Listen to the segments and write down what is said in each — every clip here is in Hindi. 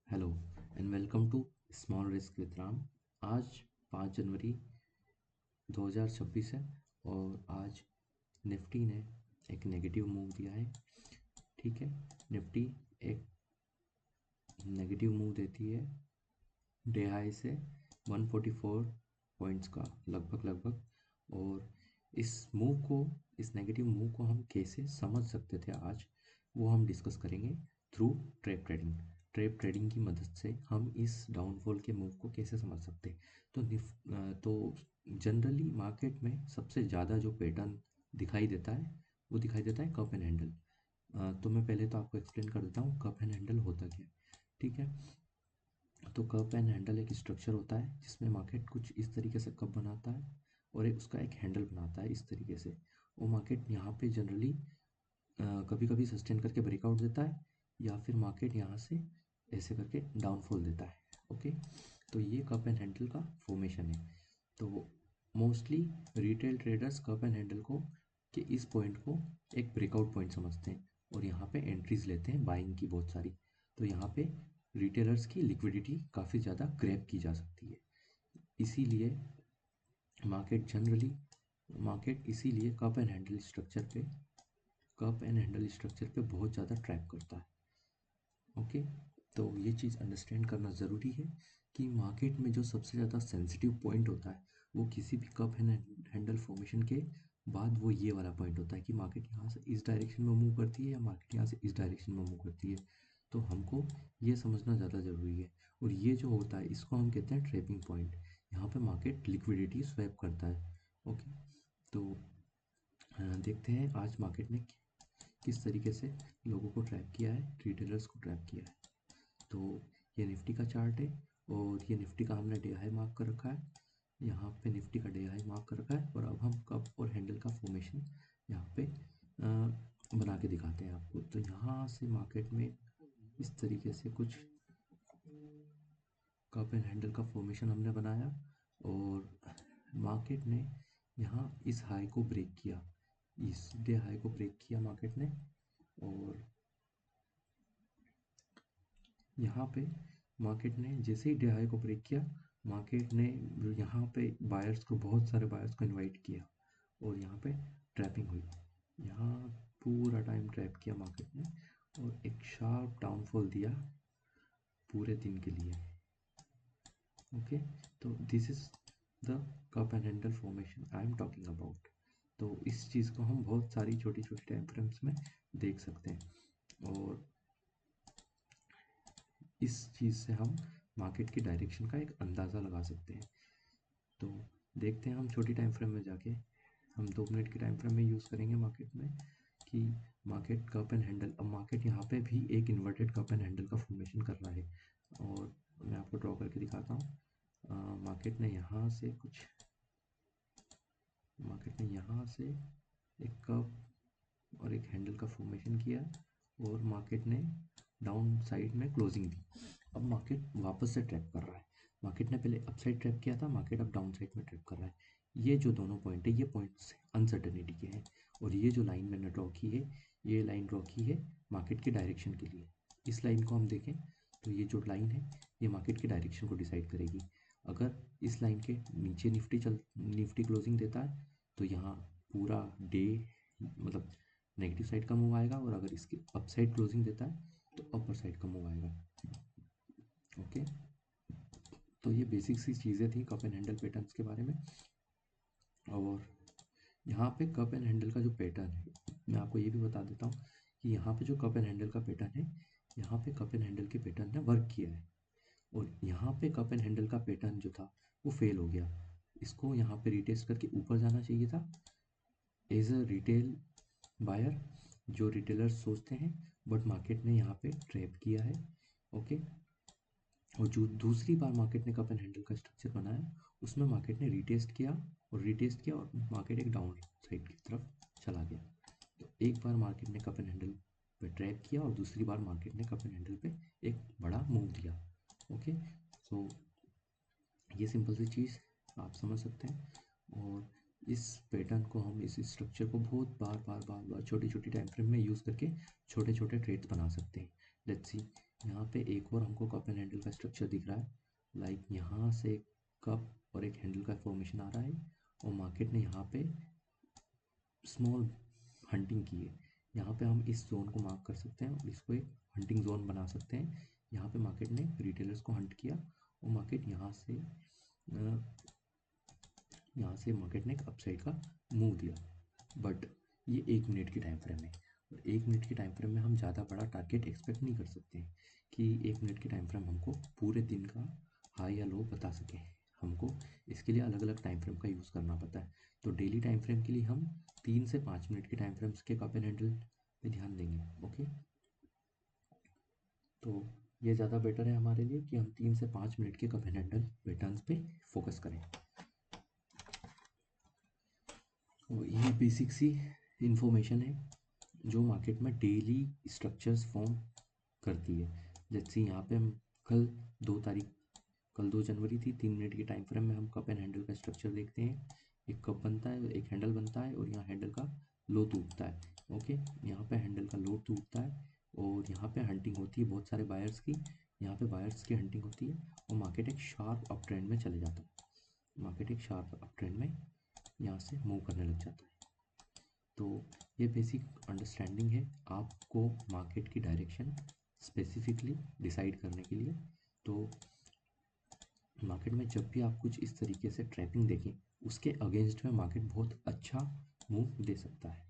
Hello and welcome to small risk with Ram. आज 5 जनवरी 2026 है और आज निफ्टी ने एक नेगेटिव मूव दिया है। ठीक है, निफ्टी एक नेगेटिव मूव देती है डे हाई से 144 पॉइंट्स का लगभग। और इस नेगेटिव मूव को हम कैसे समझ सकते थे आज, वो हम डिस्कस करेंगे थ्रू ट्रेप ट्रेडिंग की मदद से हम इस डाउनफॉल के मूव को कैसे समझ सकते हैं। तो जनरली मार्केट में सबसे ज़्यादा जो पैटर्न दिखाई देता है वो दिखाई देता है कप एंड हैंडल। तो मैं पहले तो आपको एक्सप्लेन कर देता हूँ कप एंड हैंडल होता क्या है। ठीक है, तो कप एंड हैंडल एक स्ट्रक्चर होता है जिसमें मार्केट कुछ इस तरीके से कप बनाता है और उसका एक हैंडल बनाता है इस तरीके से। वो मार्केट यहाँ पे जनरली कभी कभी सस्टेन करके ब्रेकआउट देता है या फिर मार्केट यहाँ से ऐसे करके डाउनफॉल देता है। ओके, तो ये कप एंड हैंडल का फॉर्मेशन है। तो mostly retail traders cup and handle को कि इस पॉइंट को एक ब्रेकआउट पॉइंट समझते हैं और यहाँ पे एंट्रीज लेते हैं बाइंग की बहुत सारी। तो यहाँ पे रिटेलर्स की लिक्विडिटी काफ़ी ज़्यादा ग्रैब की जा सकती है। इसीलिए मार्केट इसीलिए कप एंड हैंडल स्ट्रक्चर पे बहुत ज़्यादा ट्रैप करता है। ओके, तो ये चीज़ अंडरस्टैंड करना ज़रूरी है कि मार्केट में जो सबसे ज़्यादा सेंसिटिव पॉइंट होता है वो किसी भी कप एंड हैंडल फॉर्मेशन के बाद वो ये वाला पॉइंट होता है कि मार्केट यहाँ से इस डायरेक्शन में मूव करती है या मार्केट यहाँ से इस डायरेक्शन में मूव करती है। तो हमको ये समझना ज़्यादा ज़रूरी है और ये जो होता है इसको हम कहते हैं ट्रैपिंग पॉइंट। यहाँ पे मार्केट लिक्विडिटी स्वैप करता है। ओके, तो देखते हैं आज मार्केट ने किस तरीके से लोगों को ट्रैप किया है, रिटेलर्स को ट्रैप किया है। तो ये निफ्टी का चार्ट है और ये निफ्टी का हमने डे हाई मार्क कर रखा है। यहाँ पे निफ्टी का डे हाई मार्क कर रखा है और अब हम कप और हैंडल का फॉर्मेशन यहाँ पे बना के दिखाते हैं आपको। तो यहाँ से मार्केट में इस तरीके से कुछ कप एंड हैंडल का फॉर्मेशन हमने बनाया और मार्केट ने यहाँ इस हाई को ब्रेक किया, इस डे हाई को ब्रेक किया मार्केट ने। और यहाँ पे मार्केट ने जैसे ही डे हाई को ब्रेक किया, मार्केट ने यहाँ पे बहुत सारे बायर्स को इनवाइट किया और यहाँ पे ट्रैपिंग हुई। यहाँ पूरा टाइम ट्रैप किया मार्केट ने और एक शार्प डाउनफॉल दिया पूरे दिन के लिए। ओके, तो this is the cup and handle formation I am talking about. तो इस चीज़ को हम बहुत सारी छोटी छोटी टाइम फ्रेम्स में देख सकते हैं और इस चीज़ से हम मार्केट की डायरेक्शन का एक अंदाज़ा लगा सकते हैं। तो देखते हैं हम छोटी टाइम फ्रेम में जाके, हम 2 मिनट की टाइम फ्रेम में यूज़ करेंगे मार्केट में कि मार्केट कप एंड हैंडल। अब मार्केट यहाँ पे भी एक इन्वर्टेड कप एंड हैंडल का फॉर्मेशन कर रहा है और मैं आपको ड्रॉ करके दिखाता हूँ। मार्केट ने यहाँ से एक कप और एक हैंडल का फॉर्मेशन किया और मार्केट ने डाउन साइड में क्लोजिंग दी। अब मार्केट वापस से ट्रैप कर रहा है। मार्केट ने पहले अप साइड ट्रैप किया था, मार्केट अब डाउन साइड में ट्रैप कर रहा है। ये जो दोनों पॉइंट है ये पॉइंट्स अनसर्टेनिटी के हैं और ये जो लाइन मैंने ड्रॉ की है ये लाइन ड्रॉ की है मार्केट के डायरेक्शन के लिए। इस लाइन को हम देखें तो ये जो लाइन है ये मार्केट के डायरेक्शन को डिसाइड करेगी। अगर इस लाइन के नीचे निफ्टी क्लोजिंग देता है तो यहाँ पूरा डे मतलब नेगेटिव साइड का मूव आएगा और अगर इसके अप साइड क्लोजिंग देता है तो अपर साइड का मूव आएगा। ओके, तो ये बेसिक सी चीज़ें थी कप एंड हैंडल पैटर्न्स के बारे में। और यहाँ पे कप एंड हैंडल का जो पैटर्न है मैं आपको ये भी बता देता हूँ कि यहाँ पे जो कप एंड हैंडल का पैटर्न है, यहाँ पे कप एंड हैंडल के पैटर्न ने वर्क किया है और यहाँ पे कप एंड हैंडल का पैटर्न जो था वो फेल हो गया। इसको यहाँ पे रिटेस्ट करके ऊपर जाना चाहिए था एज अ रिटेल बायर, जो रिटेलर्स सोचते हैं, बट मार्केट ने यहाँ पे ट्रैप किया है। ओके, और जो दूसरी बार मार्केट ने कप एंड हैंडल का स्ट्रक्चर बनाया उसमें मार्केट ने रिटेस्ट किया और मार्केट एक डाउन साइड की तरफ चला गया। तो एक बार मार्केट ने कप एंड हैंडल पे ट्रैप किया और दूसरी बार मार्केट ने कप एंड हैंडल पे एक बड़ा मूव दिया। ओके, सो ये सिंपल सी चीज़ आप समझ सकते हैं और इस पैटर्न को हम इस स्ट्रक्चर को बहुत बार छोटी छोटी टाइम फ्रेम में यूज़ करके छोटे छोटे ट्रेड्स बना सकते हैं। लेट्स सी यहाँ पे एक और हमको कप एंड हैंडल का स्ट्रक्चर दिख रहा है, लाइक यहाँ से एक कप और एक हैंडल का फॉर्मेशन आ रहा है, और मार्केट ने यहाँ पे स्मॉल हंटिंग की है। यहाँ पे हम इस जोन को मार्क कर सकते हैं और इसको एक हंटिंग जोन बना सकते हैं। यहाँ पे मार्केट ने रिटेलर्स को हंट किया और मार्केट यहाँ से मार्केट ने एक अपसाइड का मूव दिया। बट ये 1 मिनट की टाइम फ्रेम है, और 1 मिनट की टाइम फ्रेम में हम ज़्यादा बड़ा टारगेट एक्सपेक्ट नहीं कर सकते कि 1 मिनट की टाइम फ्रेम हमको पूरे दिन का हाई या लो बता सके। हमको इसके लिए अलग अलग टाइम फ्रेम का यूज़ करना पड़ता है। तो डेली टाइम फ्रेम के लिए हम 3 से 5 मिनट के टाइम फ्रेम्स के कप एंड हैंडल पे ध्यान देंगे। ओके, तो ये ज़्यादा बेटर है हमारे लिए कि हम 3 से 5 मिनट के कप एंड हैंडल पैटर्न्स पे फोकस करें। तो ये बेसिक सी इंफॉर्मेशन है जो मार्केट में डेली स्ट्रक्चर्स फॉर्म करती है। जैसे यहाँ पे हम कल 2 तारीख कल 2 जनवरी थी, 3 मिनट की टाइम फ्रेम में हम कप एंड हैंडल का स्ट्रक्चर देखते हैं। एक कप बनता है, एक हैंडल बनता है, और यहाँ हैंडल का लो टूटता है। ओके, यहाँ पे हैंडल का लो टूटता है और यहाँ पे हंटिंग होती है बहुत सारे बायर्स की। यहाँ पे बायर्स की हंटिंग होती है और मार्केट एक शार्प अप ट्रेंड में चले जाता है। मार्केट एक शार्प अप ट्रेंड में यहाँ से मूव करने लग जाता है। तो ये बेसिक अंडरस्टैंडिंग है आपको मार्केट की डायरेक्शन स्पेसिफिकली डिसाइड करने के लिए। तो मार्केट में जब भी आप कुछ इस तरीके से ट्रैपिंग देखें, उसके अगेंस्ट में मार्केट बहुत अच्छा मूव दे सकता है।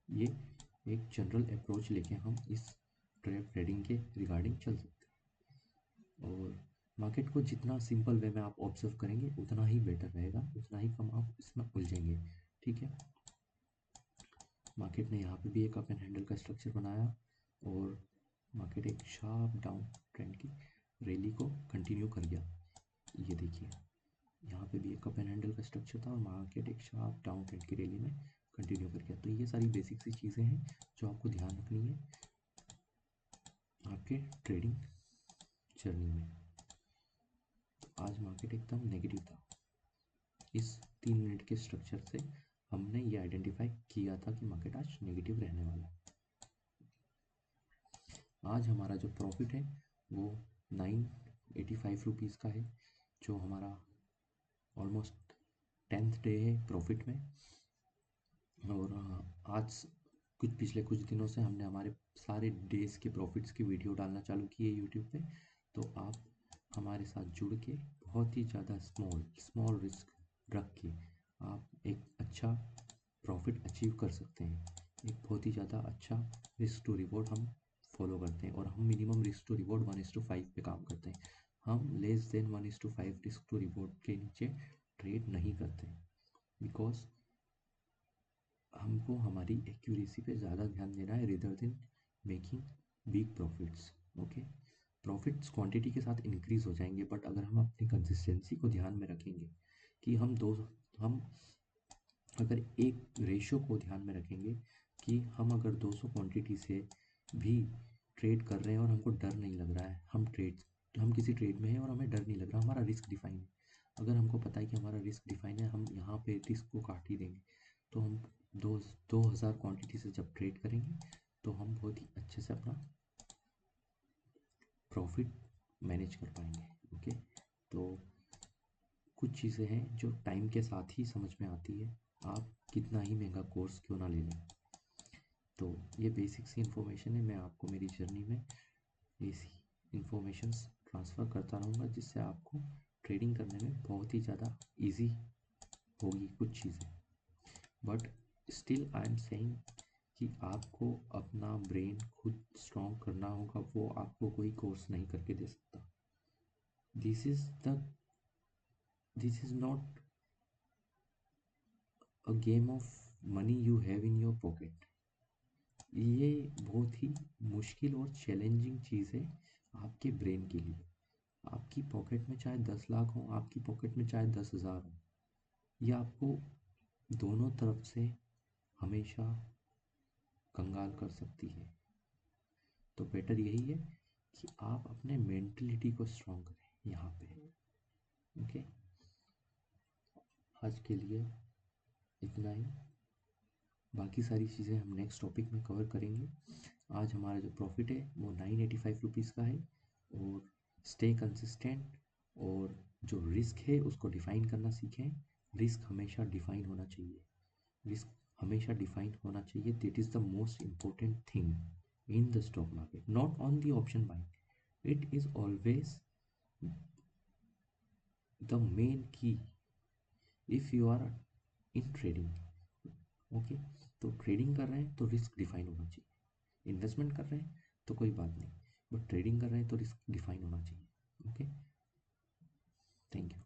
ये एक जनरल अप्रोच लेके हम इस ट्रेडिंग के रिगार्डिंग चल सकते हैं। और मार्केट को जितना सिंपल वे में आप ऑब्जर्व करेंगे उतना ही बेटर रहेगा, उतना ही कम आप इसमें उलझेंगे। ठीक है, मार्केट ने यहाँ पे भी एक अप एंड हैंडल का स्ट्रक्चर बनाया और मार्केट एक शार्प डाउन ट्रेंड की रैली को कंटिन्यू कर गया। ये देखिए, यहाँ पे भी एक कप एंड हैंडल का स्ट्रक्चर था और मार्केट एक शार्प डाउन ट्रेंड की रैली में कंटिन्यू कर गया। तो ये सारी बेसिक सी चीज़ें हैं जो आपको ध्यान रखनी है आपके ट्रेडिंग जर्नी में। तो आज मार्केट एकदम नेगेटिव था। इस 3 मिनट के स्ट्रक्चर से हमने ये आइडेंटिफाई किया था कि मार्केट आज नेगेटिव रहने वाला है। आज हमारा जो प्रॉफिट है वो 985 रुपीज़ का है, जो हमारा ऑलमोस्ट 10th डे है प्रॉफिट में। और आज पिछले कुछ दिनों से हमने हमारे सारे डेज़ के प्रॉफिट्स की वीडियो डालना चालू की है यूट्यूब पे। तो आप हमारे साथ जुड़ के बहुत ही ज़्यादा स्मॉल रिस्क रख के आप एक अच्छा प्रॉफिट अचीव कर सकते हैं। एक बहुत ही ज़्यादा अच्छा रिस्क टू रिवॉर्ड हम फॉलो करते हैं, और हम मिनिमम रिस्क टू रिवॉर्ड 1:5 पे काम करते हैं। हम less than 1:5 risk to reward के नीचे ट्रेड नहीं करते, बिकॉज हमको हमारी एक्यूरेसी पे ज़्यादा ध्यान देना है rather than making big profits. Okay, profits quantity के साथ इंक्रीज हो जाएंगे, बट अगर हम अपनी कंसिस्टेंसी को ध्यान में रखेंगे कि हम अगर एक रेशो को ध्यान में रखेंगे कि हम अगर 200 क्वांटिटी से भी ट्रेड कर रहे हैं और हमको डर नहीं लग रहा है, हम किसी ट्रेड में हैं और हमें डर नहीं लग रहा, हमारा रिस्क डिफाइन है। अगर हमको पता है कि हमारा रिस्क डिफाइन है, हम यहाँ पे रिस्क को काट ही देंगे। तो हम 2000 क्वांटिटी से जब ट्रेड करेंगे तो हम बहुत ही अच्छे से अपना प्रॉफिट मैनेज कर पाएंगे। ओके, तो कुछ चीज़ें हैं जो टाइम के साथ ही समझ में आती है, आप कितना ही महंगा कोर्स क्यों ना ले लें। तो ये बेसिक सी इन्फॉर्मेशन है, मैं आपको मेरी जर्नी में ऐसी इन्फॉर्मेशंस ट्रांसफ़र करता रहूँगा जिससे आपको ट्रेडिंग करने में बहुत ही ज़्यादा इजी होगी कुछ चीज़ें। But still I am saying कि आपको अपना ब्रेन खुद स्ट्रॉन्ग करना होगा, वो आपको कोई कोर्स नहीं करके दे सकता। This is the this is not a game of money you have in your pocket. ये बहुत ही मुश्किल और चैलेंजिंग चीज़ है आपके ब्रेन के लिए। आपकी पॉकेट में चाहे 10 लाख हो, आपकी पॉकेट में चाहे 10,000 हो, ये आपको दोनों तरफ से हमेशा कंगाल कर सकती है। तो बेटर यही है कि आप अपने मेंटलिटी को स्ट्रॉन्ग करें यहाँ पे। ओके, आज के लिए इतना ही, बाकी सारी चीज़ें हम नेक्स्ट टॉपिक में कवर करेंगे। आज हमारा जो प्रॉफिट है वो 985 रुपीज़ का है। और स्टे कंसिस्टेंट, और जो रिस्क है उसको डिफाइन करना सीखें। रिस्क हमेशा डिफाइन होना चाहिए, रिस्क हमेशा डिफाइन होना चाहिए। That is the most important thing in the stock market, not on the option buying. It is always the main key if you are in trading. Okay, तो ट्रेडिंग कर रहे हैं तो रिस्क डिफाइन होना चाहिए। इन्वेस्टमेंट कर रहे हैं तो कोई बात नहीं, बट ट्रेडिंग कर रहे हैं तो रिस्क डिफाइन होना चाहिए। Okay, thank you.